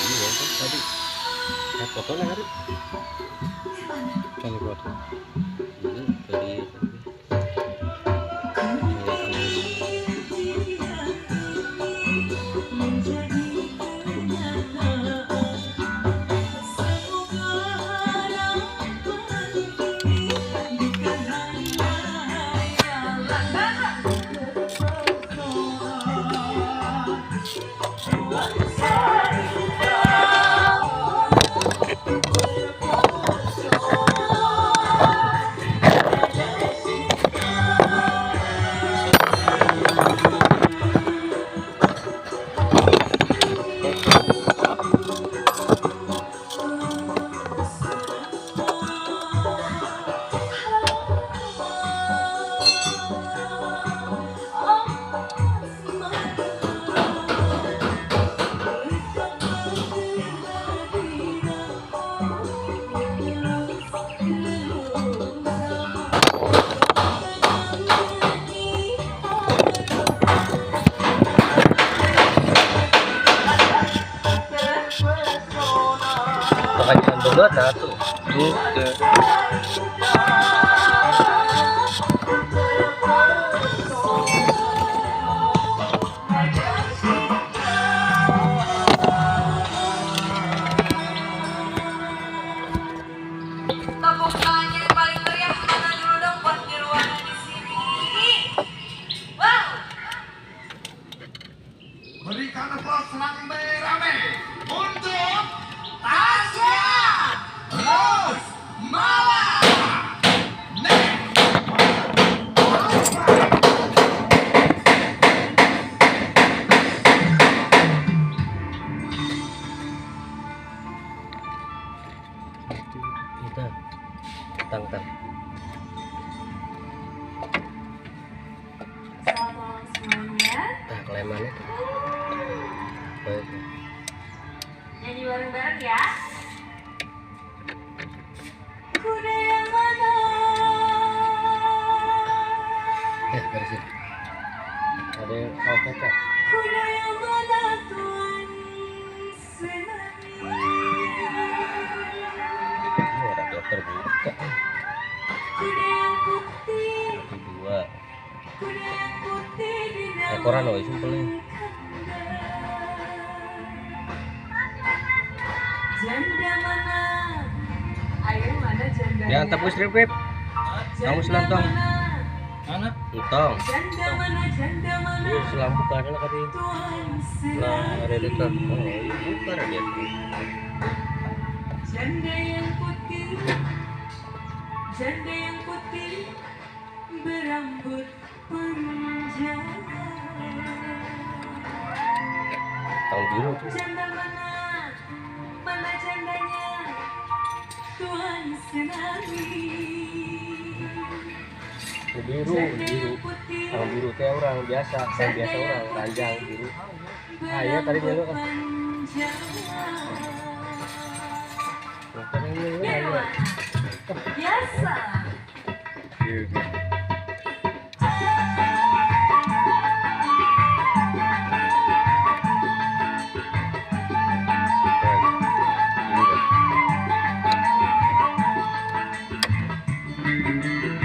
Iya kan tadi foto hari kali foto ini dari makanya mana tuh gitu. Tepuk tangannya yang paling meriah mana dulu dong buat di ruangan di sini. Wow. Berikan aplaus rame-rame untuk Tasya Rose Mala. Kita tang. Selamat malam semuanya. Nah, kelemannya tuh. Baik. Nyanyi bareng-bareng ya. Kuda yang mana? Dari sini. Ada yang cocok. Kuda yang mana Tuhan senangi? Ini ada dokter buka. Kuda yang putih, Dua. kuda yang putih di dalam Ekoran loh, simpelnya. janda mana? Ayo mana jandanya? Yang tepus strip. Kamu selantong. Anak Entong. Janda mana? Janda mana? Ini selang buka aja lah tadi. Tuhan Nah, senangi. ada dekat. Oh, buka dia. Janda yang putih, janda yang putih berambut panjang. Tahun biru tuh. Janda mana? Mana jandanya? Tuhan senangi. Biru. Tahun biru teh orang biasa, saya biasa orang ranjang biru. Ah iya tadi nyeluk. Biasa. Iya.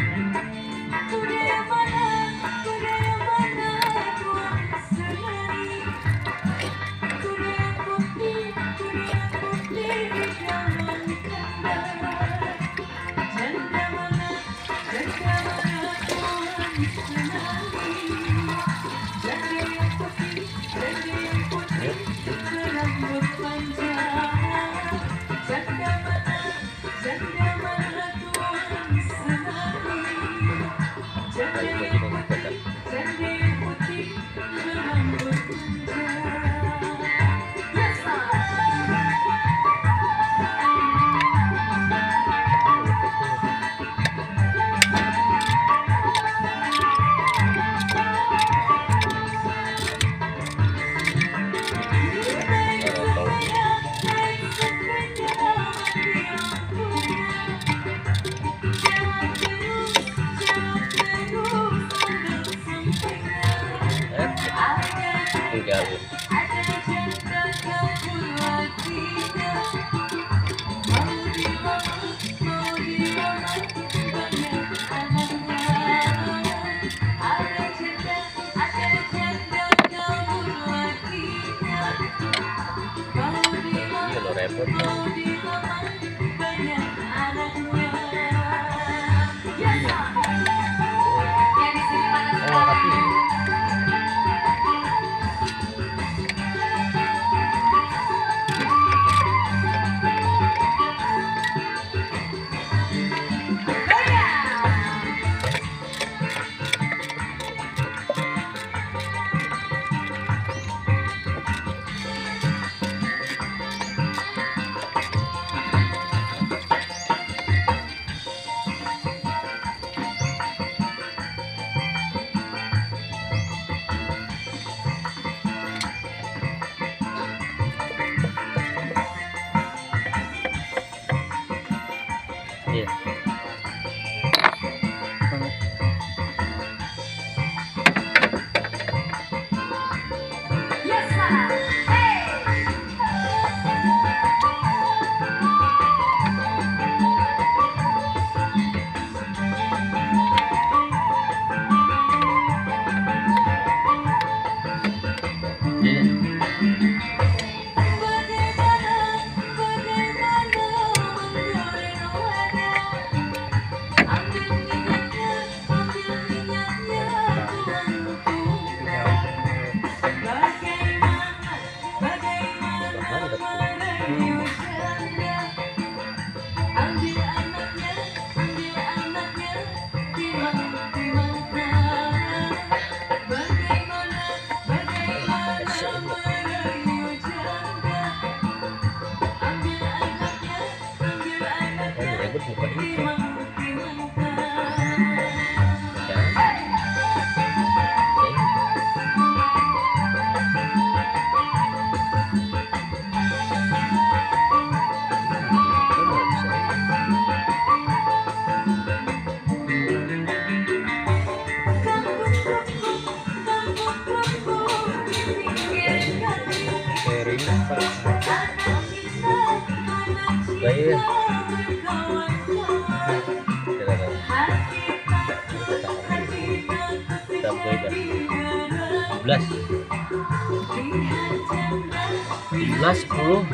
Kuda yang mana? Kuda yang mana? Tuhan senangi. Kuda yang putih di dalam kandang. Janda mana? Janda mana? Tuhan senangi. Janda yang putih berambut panjang. Janda mana? Janda mana? Tuhan senangi. Janda yang putih berambut panjang. Biasa. tinggalin. Iya lo repot kan. Iya. Bukan itu. Baik. 10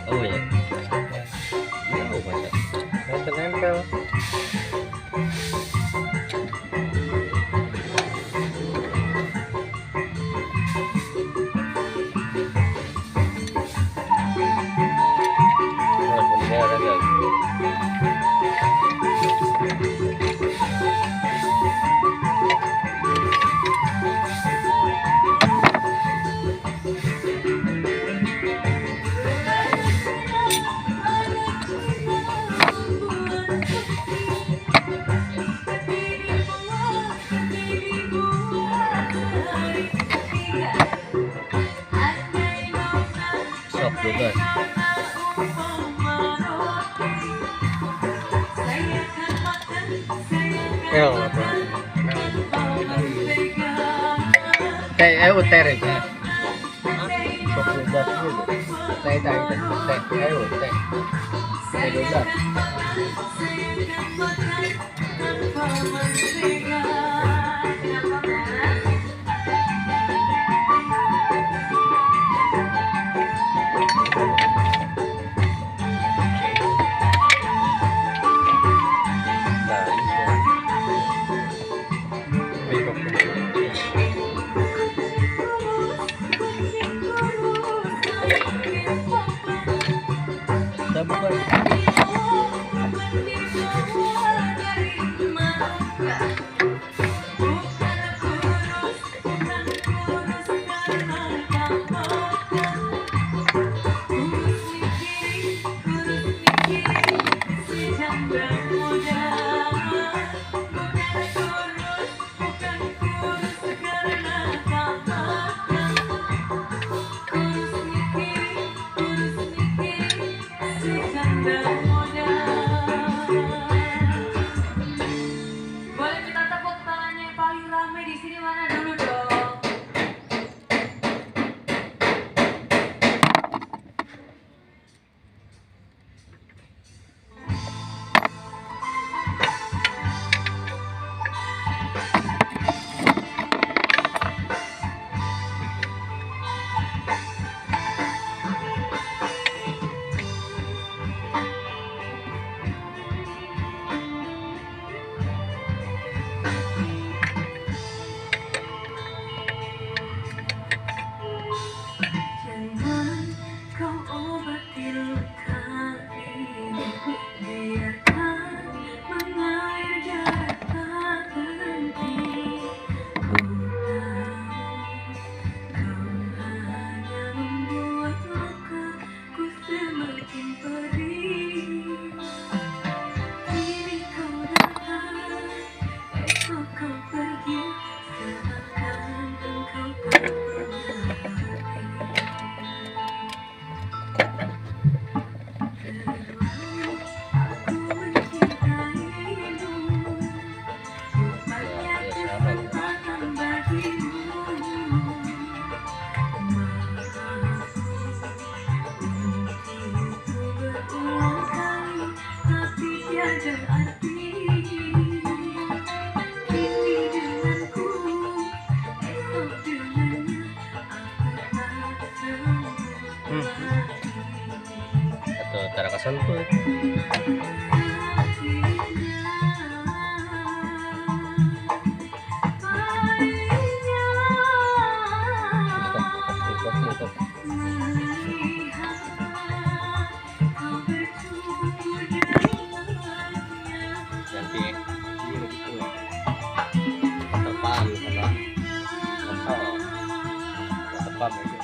Oh ya. Oh banyak. Nempel. Sok 12. Apa? Kayak uter ya. Sok 12 dulu. Teh. Ayo teh. Teh 12. cara kesentuh. Nanti ini gitu tepam sama tepam itu.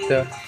Tuh.